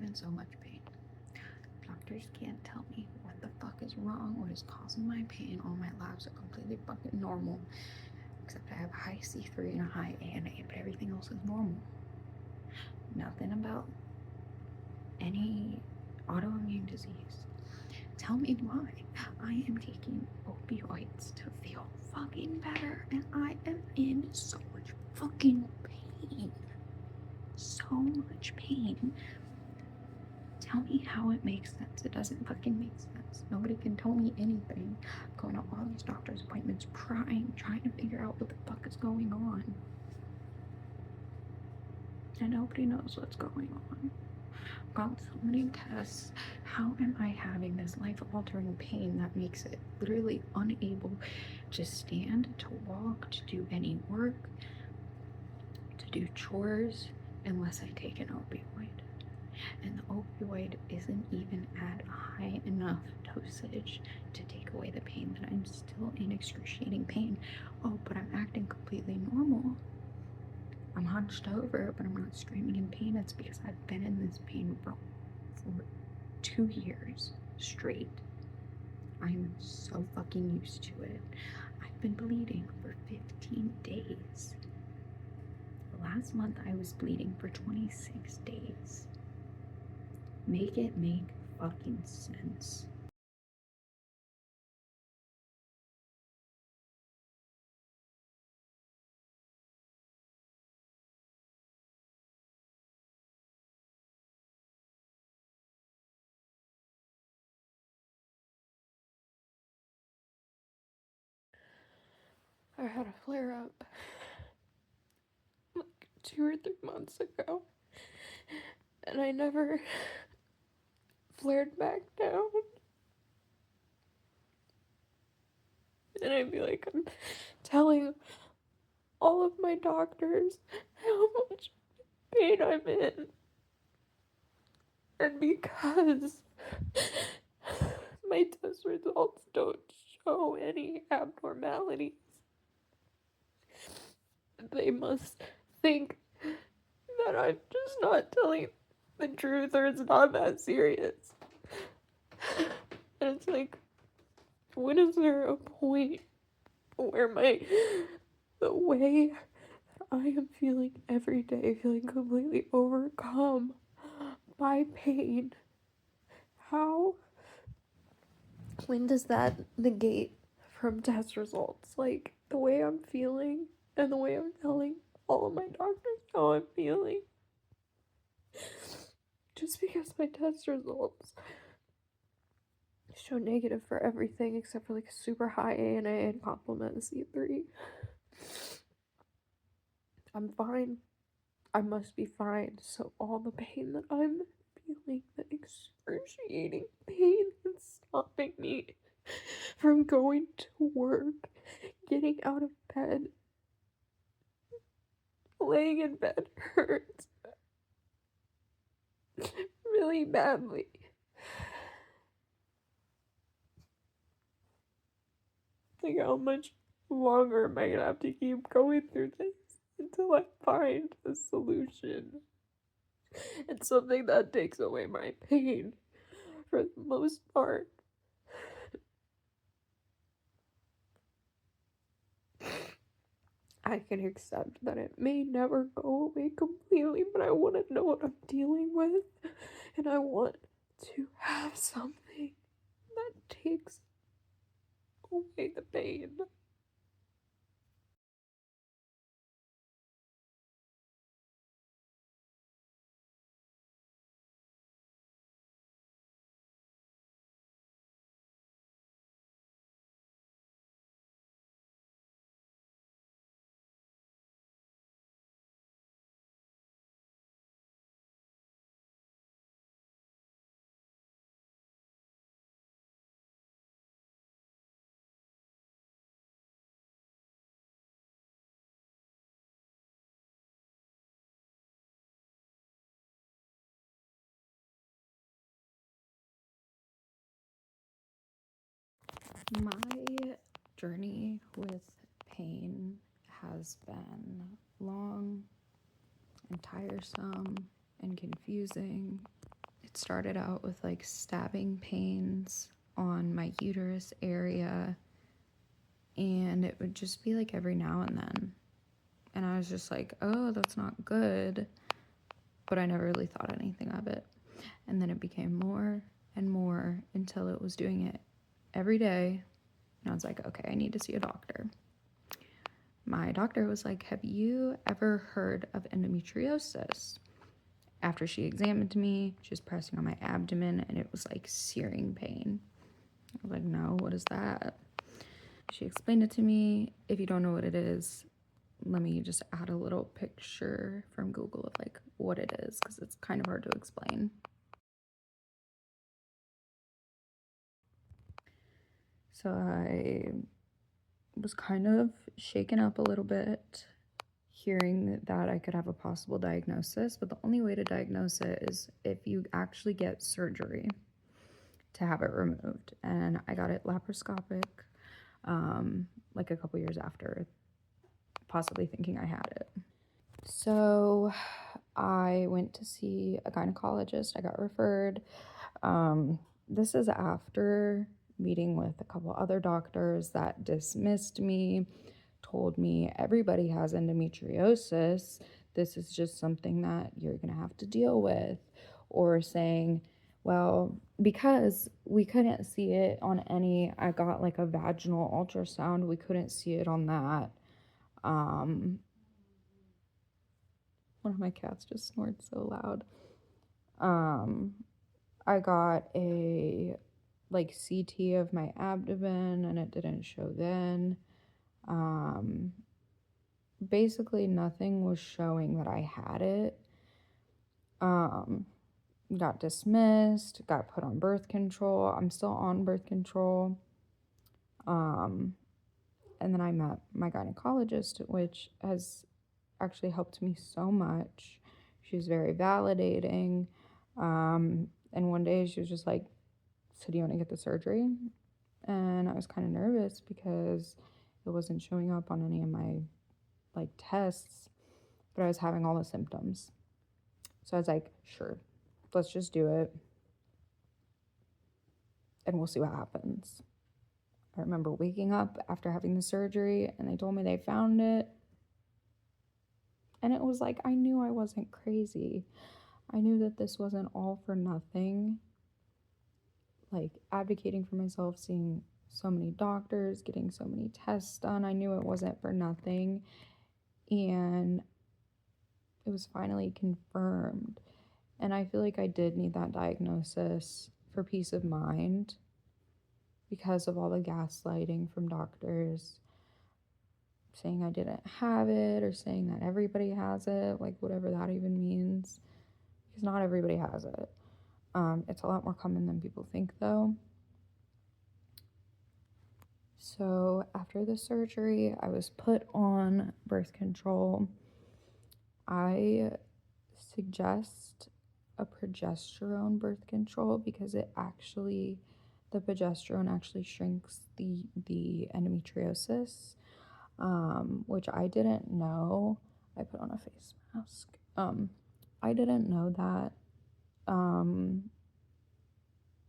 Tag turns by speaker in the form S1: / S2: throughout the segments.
S1: in so much pain. Doctors can't tell me what the fuck is wrong, what is causing my pain. All my labs are completely fucking normal, except I have a high C3 and a high ANA, but everything else is normal. Nothing about any autoimmune disease. Tell me why. I am taking opioids to feel fucking better, and I am in so much fucking pain. So much pain. Tell me how it makes sense. It doesn't fucking make sense. Nobody can tell me anything. I'm going to all these doctor's appointments, trying to figure out what the fuck is going on. And nobody knows what's going on. I've gotten so many tests. How am I having this life-altering pain that makes it literally unable to stand, to walk, to do any work, to do chores, unless I take an opioid? And the opioid isn't even at a high enough dosage to take away the pain, that I'm still in excruciating pain. Oh, but I'm acting completely normal. I'm hunched over, but I'm not screaming in pain. It's because I've been in this pain for 2 years straight. I'm so fucking used to it. I've been bleeding for 15 days. Last month I was bleeding for 26 days. Make it make fucking sense.
S2: I had a flare up like 2 or 3 months ago, and I never flared back down. And I feel like I'm telling all of my doctors how much pain I'm in. And because my test results don't show any abnormalities, they must think that I'm just not telling the truth, or it's not that serious. And it's like, when is there a point where the way that I am feeling every day, feeling completely overcome by pain, when does that negate from test results? Like, the way I'm feeling and the way I'm telling all of my doctors how I'm feeling. Just because my test results show negative for everything except for like a super high ANA and complement C3. I'm fine. I must be fine. So all the pain that I'm feeling, the excruciating pain that's stopping me from going to work, getting out of bed, laying in bed hurts really badly. Like, how much longer am I gonna have to keep going through this until I find a solution? It's something that takes away my pain for the most part. I can accept that it may never go away completely, but I want to know what I'm dealing with, and I want to have something that takes away the pain.
S1: My journey with pain has been long and tiresome and confusing. It started out with like stabbing pains on my uterus area, and it would just be like every now and then. And I was just like, oh, that's not good. But I never really thought anything of it. And then it became more and more until it was doing it every day. And I was like, okay, I need to see a doctor. My doctor was like, have you ever heard of endometriosis? After she examined me, she was pressing on my abdomen and it was like searing pain. I was like, no, what is that? She explained it to me. If you don't know what it is, let me just add a little picture from Google of like what it is, because it's kind of hard to explain. So I was kind of shaken up a little bit hearing that I could have a possible diagnosis, but the only way to diagnose it is if you actually get surgery to have it removed. And I got it laparoscopic like a couple years after, possibly thinking I had it. So I went to see a gynecologist. I got referred. This is after meeting with a couple other doctors that dismissed me, told me everybody has endometriosis. This is just something that you're going to have to deal with. Or saying, well, because we couldn't see it on any, I got like a vaginal ultrasound, we couldn't see it on that. One of my cats just snored so loud. I got a like CT of my abdomen and it didn't show then. Basically nothing was showing that I had it. Got dismissed, got put on birth control. I'm still on birth control. And then I met my gynecologist, which has actually helped me so much. She was very validating. And one day she was just like, so do you want to get the surgery? And I was kind of nervous because it wasn't showing up on any of my like tests, but I was having all the symptoms. So I was like, sure, let's just do it and we'll see what happens. I remember waking up after having the surgery and they told me they found it. And it was like, I knew I wasn't crazy. I knew that this wasn't all for nothing. Like advocating for myself, seeing so many doctors, getting so many tests done, I knew it wasn't for nothing. And it was finally confirmed. And I feel like I did need that diagnosis for peace of mind because of all the gaslighting from doctors saying I didn't have it or saying that everybody has it, like whatever that even means, because not everybody has it. It's a lot more common than people think, though. So after the surgery, I was put on birth control. I suggest a progesterone birth control because the progesterone actually shrinks the endometriosis, which I didn't know. I put on a face mask. I didn't know that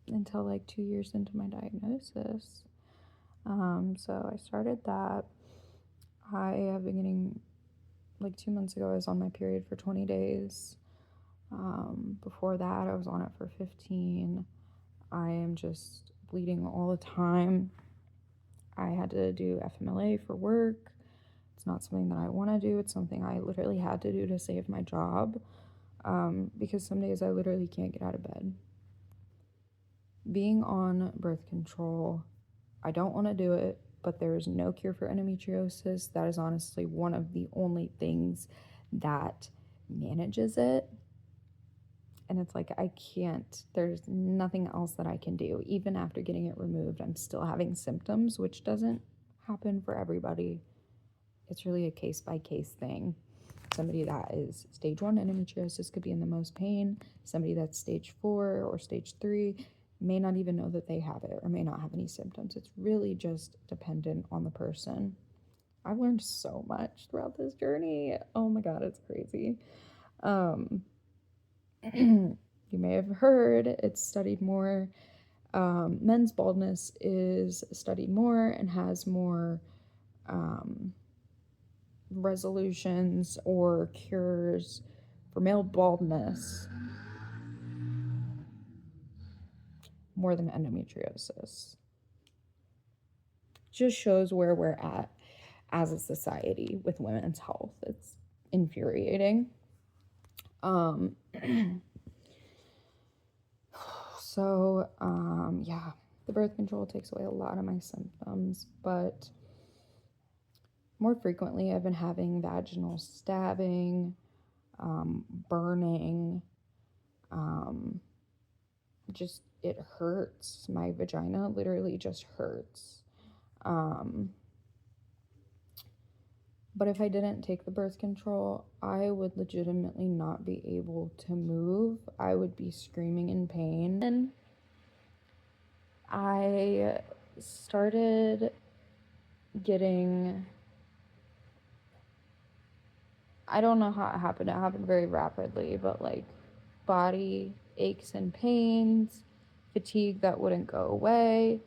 S1: until like 2 years into my diagnosis. So I started that. I have been getting, like 2 months ago, I was on my period for 20 days. Before that, I was on it for 15. I am just bleeding all the time. I had to do FMLA for work. It's not something that I want to do. It's something I literally had to do to save my job, because some days I literally can't get out of bed. Being on birth control, I don't want to do it, but there is no cure for endometriosis. That is honestly one of the only things that manages it. And it's like, I can't, there's nothing else that I can do. Even after getting it removed, I'm still having symptoms, which doesn't happen for everybody. It's really a case by case thing. Somebody that is stage 1 endometriosis could be in the most pain. Somebody that's stage 4 or stage 3 may not even know that they have it or may not have any symptoms. It's really just dependent on the person. I've learned so much throughout this journey. Oh my God, it's crazy.
S2: you may have heard, it's studied more. Men's baldness is studied more and has more resolutions or cures for male baldness more than endometriosis. Just shows where we're at as a society with women's health. It's infuriating. Yeah, the birth control takes away a lot of my symptoms, but more frequently I've been having vaginal stabbing, burning, just it hurts. My vagina literally just hurts. But if I didn't take the birth control, I would legitimately not be able to move. I would be screaming in pain. And I started getting, I don't know how it happened. It happened very rapidly, but like body aches and pains, fatigue that wouldn't go away.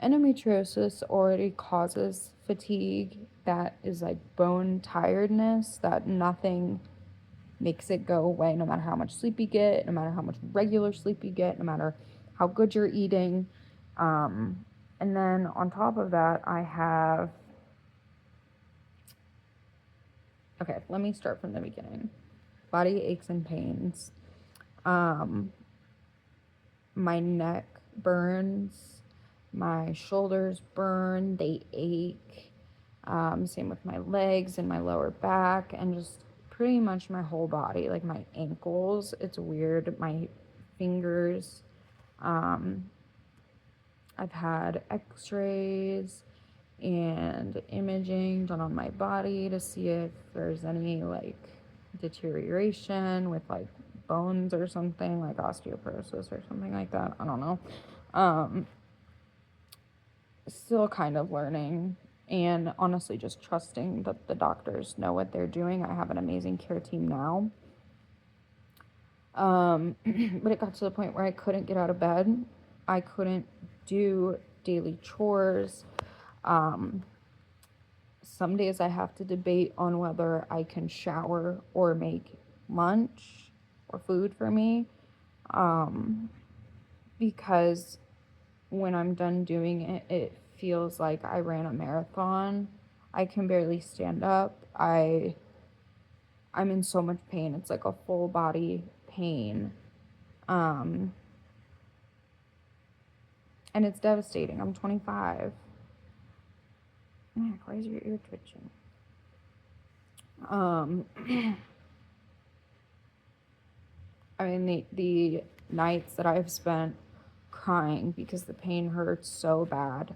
S2: Endometriosis already causes fatigue that is like bone tiredness that nothing makes it go away, no matter how much sleep you get, no matter how much regular sleep you get, no matter how good you're eating. And then on top of that, I have, okay, let me start from the beginning. Body aches and pains. My neck burns, my shoulders burn, they ache. Same with my legs and my lower back, and just pretty much my whole body, like my ankles. It's weird. My fingers. I've had x-rays and imaging done on my body to see if there's any like deterioration with like bones or something, like osteoporosis or something like that. I don't know. Still kind of learning, and honestly just trusting that the doctors know what they're doing. I have an amazing care team now. But it got to the point where I couldn't get out of bed. I couldn't do daily chores. Some days I have to debate on whether I can shower or make lunch or food for me. Because when I'm done doing it, it feels like I ran a marathon. I can barely stand up. I'm in so much pain. It's like a full body pain. And it's devastating. I'm 25. Why is your ear twitching? I mean, the nights that I've spent crying because the pain hurts so bad.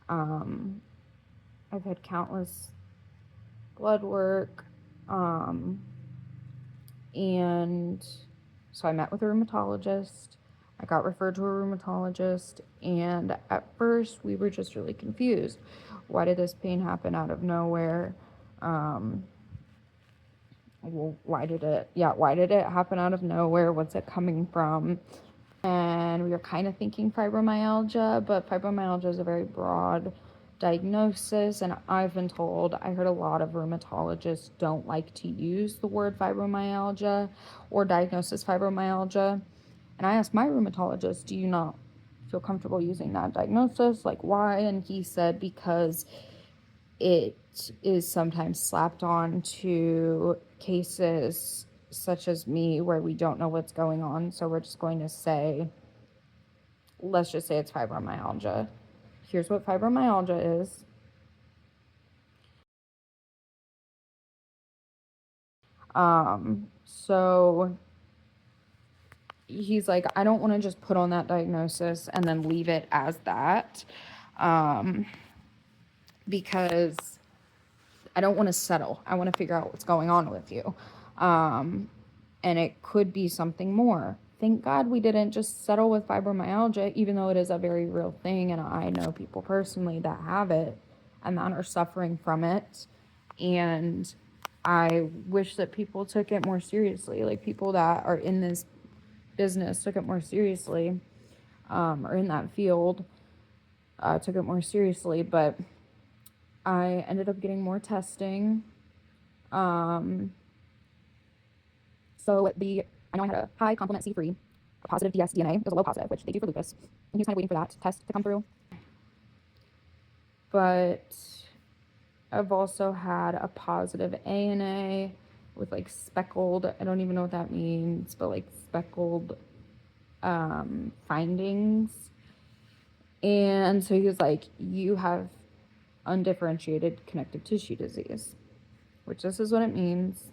S2: I've had countless blood work. And so I met with a rheumatologist. I got referred to a rheumatologist, and at first we were just really confused. Why did this pain happen out of nowhere? Why did it happen out of nowhere? What's it coming from? And we were kind of thinking fibromyalgia, but fibromyalgia is a very broad diagnosis, and I've been told, I heard a lot of rheumatologists don't like to use the word fibromyalgia or diagnosis fibromyalgia. And I asked my rheumatologist, do you not feel comfortable using that diagnosis? Like, why? And he said, because it is sometimes slapped on to cases such as me where we don't know what's going on. So we're just going to say, let's just say it's fibromyalgia. Here's what fibromyalgia is. So he's like, I don't want to just put on that diagnosis and then leave it as that, because I don't want to settle. I want to figure out what's going on with you. And it could be something more. Thank God we didn't just settle with fibromyalgia, even though it is a very real thing. And I know people personally that have it and that are suffering from it. And I wish that people took it more seriously. Like people that are in this
S1: business took it more seriously, or in that field, took it more seriously, but I ended up getting more testing. So I know I had a high complement C3, a positive dsDNA. It was a low positive, which they do for lupus. And he was kind of waiting for that test to come through. But I've also had a positive ANA with like speckled, I don't even know what that means, but like speckled findings. And so he was like, you have undifferentiated connective tissue disease, which this is what it means.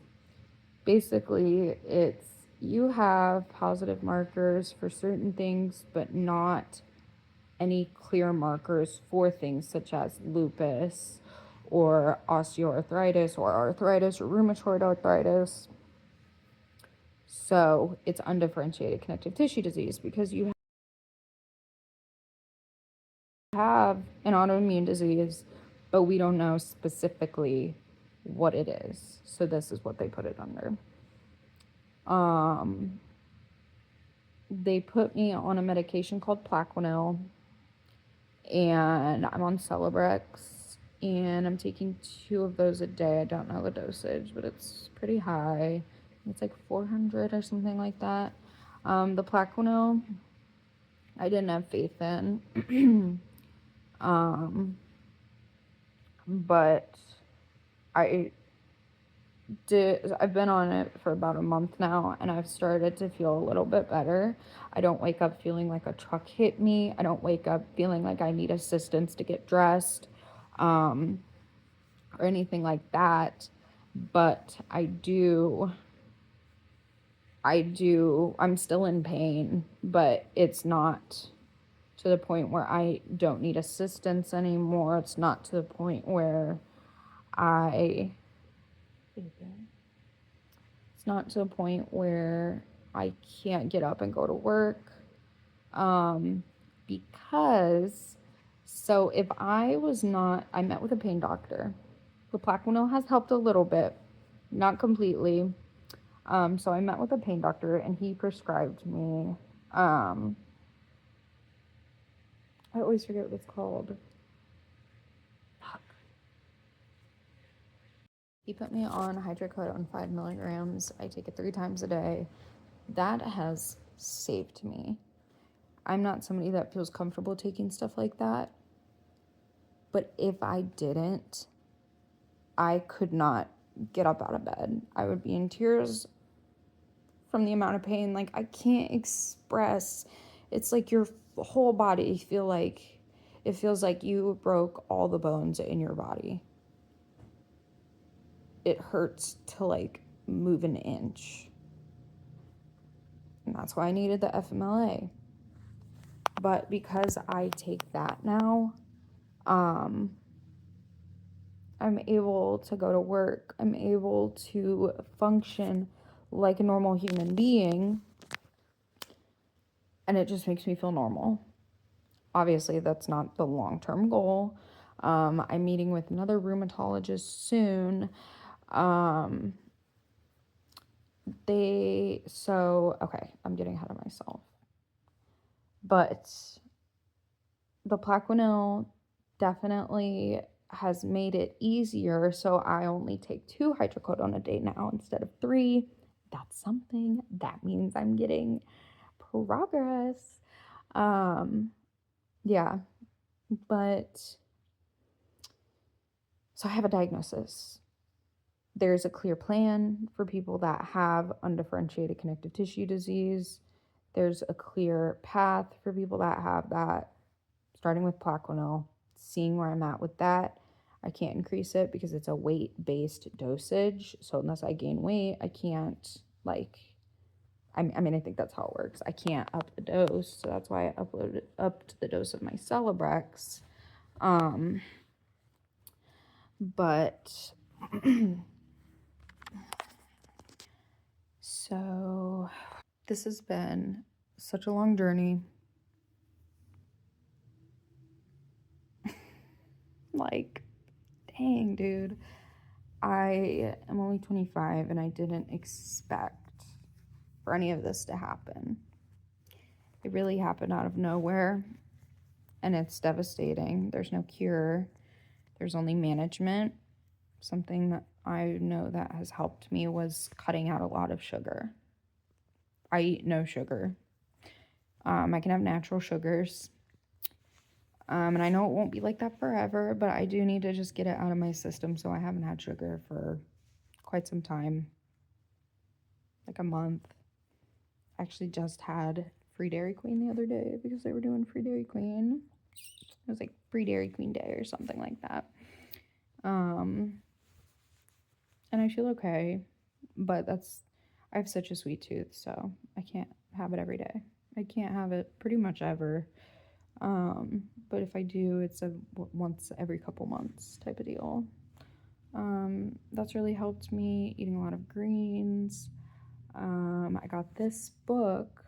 S1: Basically, it's you have positive markers for certain things, but not any clear markers for things such as lupus or osteoarthritis or arthritis or rheumatoid arthritis. So it's undifferentiated connective tissue disease because you have an autoimmune disease, but we don't know specifically what it is. So this is what they put it under. They put me on a medication called Plaquenil, and I'm on Celebrex, and I'm taking 2 of those a day. I don't know the dosage, but it's pretty high. It's like 400 or something like that. The Plaquenil, I didn't have faith in. But I've been on it for about a month now, and I've started to feel a little bit better. I don't wake up feeling like a truck hit me. I don't wake up feeling like I need assistance to get dressed, or anything like that. But I'm still in pain, but it's not to the point where I don't need assistance anymore. It's not to the point where I It's not to a point where I can't get up and go to work. Because, so if I was not, I met with a pain doctor. The Plaquenil has helped a little bit, not completely. So I met with a pain doctor and he prescribed me, I always forget what it's called. He put me on hydrocodone 5 milligrams. I take it 3 times a day. That has saved me. I'm not somebody that feels comfortable taking stuff like that. But if I didn't, I could not get up out of bed. I would be in tears from the amount of pain. Like, I can't express. It's like your whole body it feels like you broke all the bones in your body. It hurts to like move an inch. And that's why I needed the FMLA. But because I take that now, I'm able to go to work. I'm able to function like a normal human being. And it just makes me feel normal. Obviously, that's not the long-term goal. I'm meeting with another rheumatologist soon. Okay, I'm getting ahead of myself. But the Plaquenil definitely has made it easier. So I only take 2 hydrocodone a day now instead of 3. That's something. That means I'm getting progress. Yeah. But so I have a diagnosis. There's a clear plan for people that have undifferentiated connective tissue disease. There's a clear path for people that have that, starting with Plaquenil, seeing where I'm at with that. I can't increase it because it's a weight-based dosage. So unless I gain weight, I can't, I think that's how it works. I can't up the dose. So that's why I upped the dose of my Celebrex. But so this has been such a long journey. Like, dang, dude. I am only 25 and I didn't expect for any of this to happen. It really happened out of nowhere, and it's devastating. There's no cure, there's only management. Something that I know that has helped me was cutting out a lot of sugar. I eat no sugar. I can have natural sugars. And I know it won't be like that forever, but I do need to just get it out of my system. So I haven't had sugar for quite some time, like a month. I actually just had free Dairy Queen the other day because they were doing free Dairy Queen. It was like free Dairy Queen Day or something like that. And I feel okay, but I have such a sweet tooth, so I can't have it every day. I can't have it pretty much ever. But if I do, it's a once every couple months type of deal. That's really helped me eating a lot of greens. I got this book,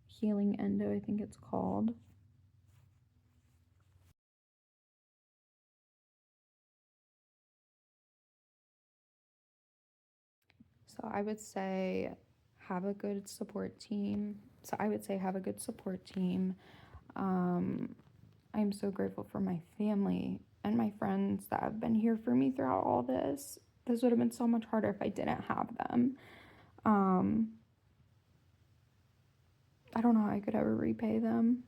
S1: Healing Endo, I think it's called. So I would say have a good support team. So I would say have a good support team. I'm so grateful for my family and my friends that have been here for me throughout all this. This would have been so much harder if I didn't have them. I don't know how I could ever repay them.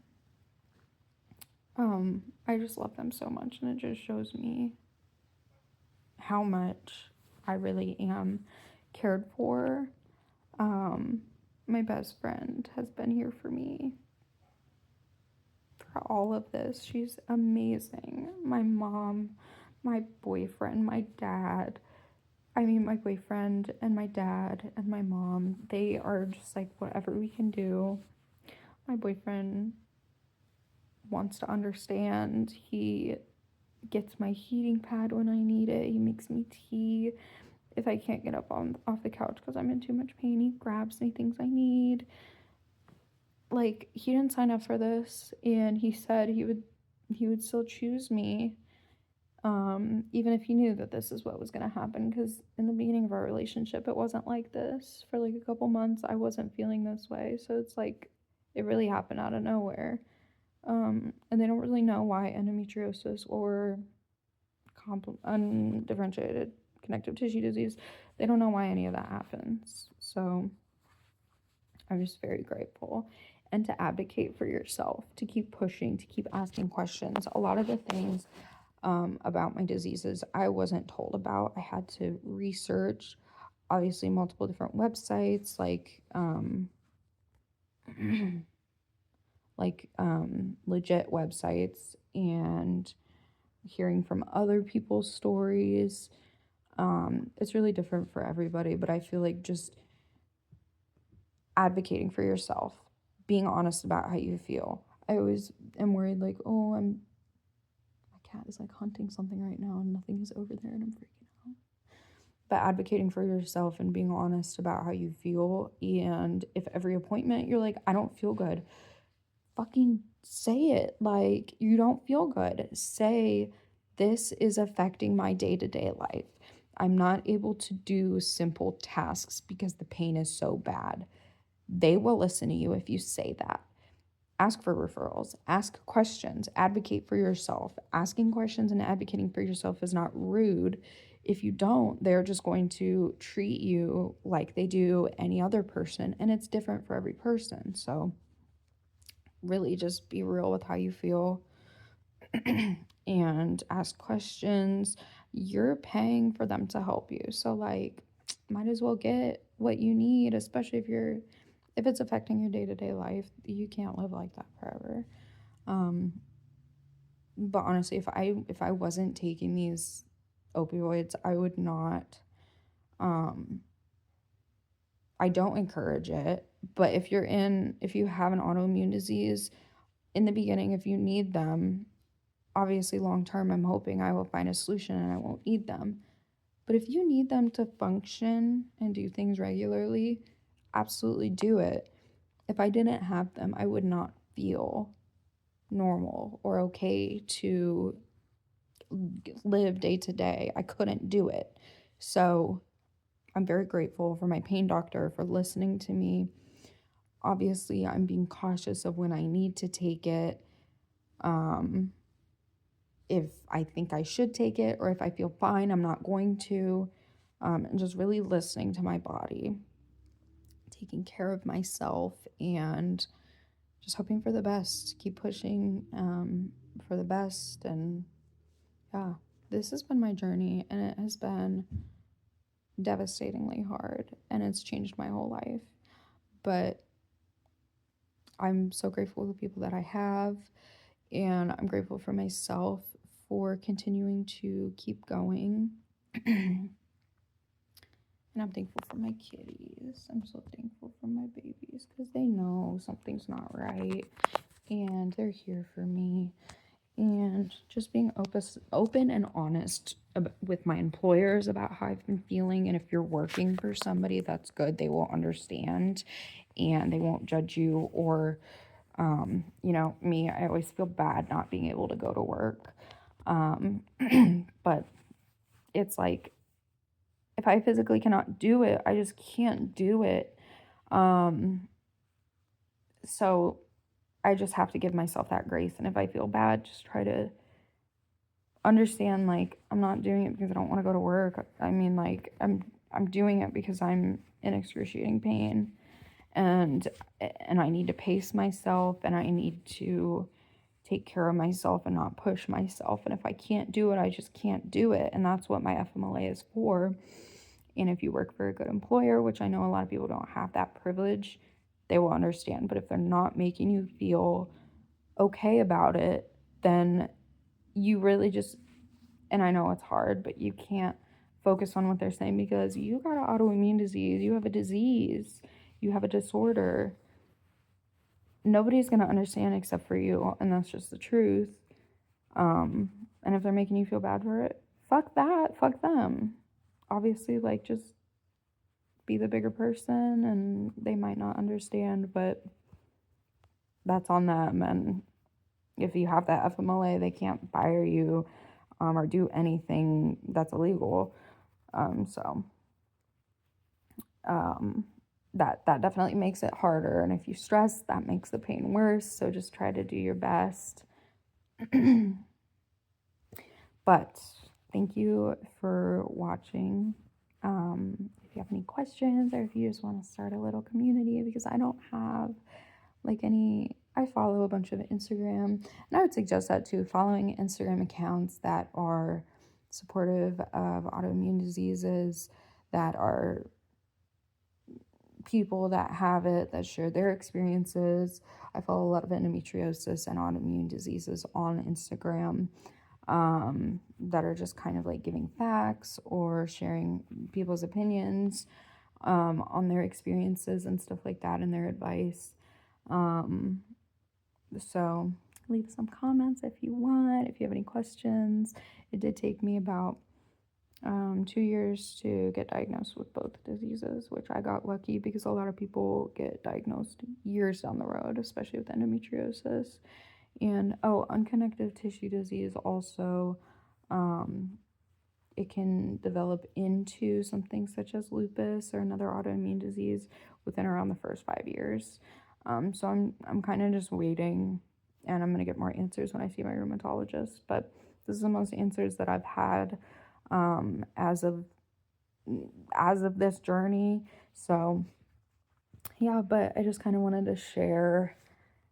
S1: I just love them so much, and it just shows me how much I really am cared for. My best friend has been here for me for all of this. She's amazing. My mom, my boyfriend, my dad. I mean, my boyfriend and my dad and my mom, they are just like, whatever we can do. My boyfriend wants to understand. He gets my heating pad when I need it. He makes me tea. If I can't get up off the couch because I'm in too much pain, he grabs me things I need. Like, he didn't sign up for this, and he said he would still choose me, even if he knew that this is what was going to happen, because in the beginning of our relationship it wasn't like this. For like a couple months I wasn't feeling this way, so it's like it really happened out of nowhere. And they don't really know why endometriosis or undifferentiated connective tissue disease, they don't know why any of that happens. So I'm just very grateful. And to advocate for yourself, to keep pushing, to keep asking questions. A lot of the things about my diseases I wasn't told about. I had to research, obviously, multiple different websites legit websites, and hearing from other people's stories. It's really different for everybody, but I feel like just advocating for yourself, being honest about how you feel. I always am worried, like, oh, my cat is like hunting something right now and nothing is over there and I'm freaking out. But advocating for yourself and being honest about how you feel. And if every appointment you're like, I don't feel good, fucking say it. Like, you don't feel good. Say, this is affecting my day-to-day life. I'm not able to do simple tasks because the pain is so bad. They will listen to you if you say that. Ask for referrals, ask questions, advocate for yourself. Asking questions and advocating for yourself is not rude. If you don't, they're just going to treat you like they do any other person, and it's different for every person. So really just be real with how you feel and ask questions. You're paying for them to help you. So like, might as well get what you need, especially if it's affecting your day-to-day life. You can't live like that forever. But honestly, if I wasn't taking these opioids, I would not. I don't encourage it, but if you have an autoimmune disease, in the beginning, if you need them, obviously long term, I'm hoping I will find a solution and I won't need them. But if you need them to function and do things regularly, absolutely do it. If I didn't have them, I would not feel normal or okay to live day to day. I couldn't do it. So I'm very grateful for my pain doctor for listening to me. obviously I'm being cautious of when I need to take it, if I think I should take it, or if I feel fine, I'm not going to, and just really listening to my body, taking care of myself, and just hoping for the best, keep pushing for the best. And yeah, this has been my journey, and it has been devastatingly hard, and it's changed my whole life. But I'm so grateful for the people that I have, and I'm grateful for myself for continuing to keep going. And I'm thankful for my kitties. I'm so thankful for my babies because they know something's not right, and they're here for me. And just being open and honest with my employers about how I've been feeling. And if you're working for somebody, that's good. They will understand and they won't judge you. Or, me, I always feel bad not being able to go to work. But it's like, if I physically cannot do it, I just can't do it. So I just have to give myself that grace. And if I feel bad, just try to understand, like, I'm not doing it because I don't want to go to work. I mean, like, I'm doing it because I'm in excruciating pain, and I need to pace myself, and I need to take care of myself and not push myself. And if I can't do it, I just can't do it. And that's what my FMLA is for. And if you work for a good employer, which I know a lot of people don't have that privilege, they will understand. But if they're not making you feel okay about it, then you really just, and I know it's hard, but you can't focus on what they're saying because you got an autoimmune disease, you have a disease, you have a disorder. Nobody's going to understand except for you, and that's just the truth. And if they're making you feel bad for it, fuck that, fuck them. Obviously, like, just be the bigger person, and they might not understand, but that's on them. And if you have that FMLA, they can't fire you or do anything that's illegal. So that definitely makes it harder. And if you stress, that makes the pain worse. So just try to do your best. But thank you for watching. If you have any questions, or if you just want to start a little community, because I don't have I follow a bunch of Instagram, and I would suggest that too, following Instagram accounts that are supportive of autoimmune diseases, that are people that have it, that share their experiences. I follow a lot of endometriosis and autoimmune diseases on Instagram, that are just kind of like giving facts or sharing people's opinions on their experiences and stuff like that, and their advice. So leave some comments if you want, if you have any questions. It did take me about 2 years to get diagnosed with both diseases, which I got lucky because a lot of people get diagnosed years down the road, especially with endometriosis. And unconnective tissue disease also, it can develop into something such as lupus or another autoimmune disease within around the first 5 years. So I'm kind of just waiting, and I'm going to get more answers when I see my rheumatologist. But this is the most answers that I've had as of this journey. So yeah, but I just kind of wanted to share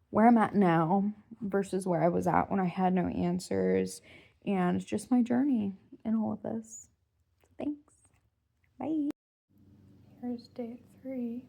S1: where I'm at now versus where I was at when I had no answers, and it's just my journey in all of this. So thanks. Bye. Here's day 3.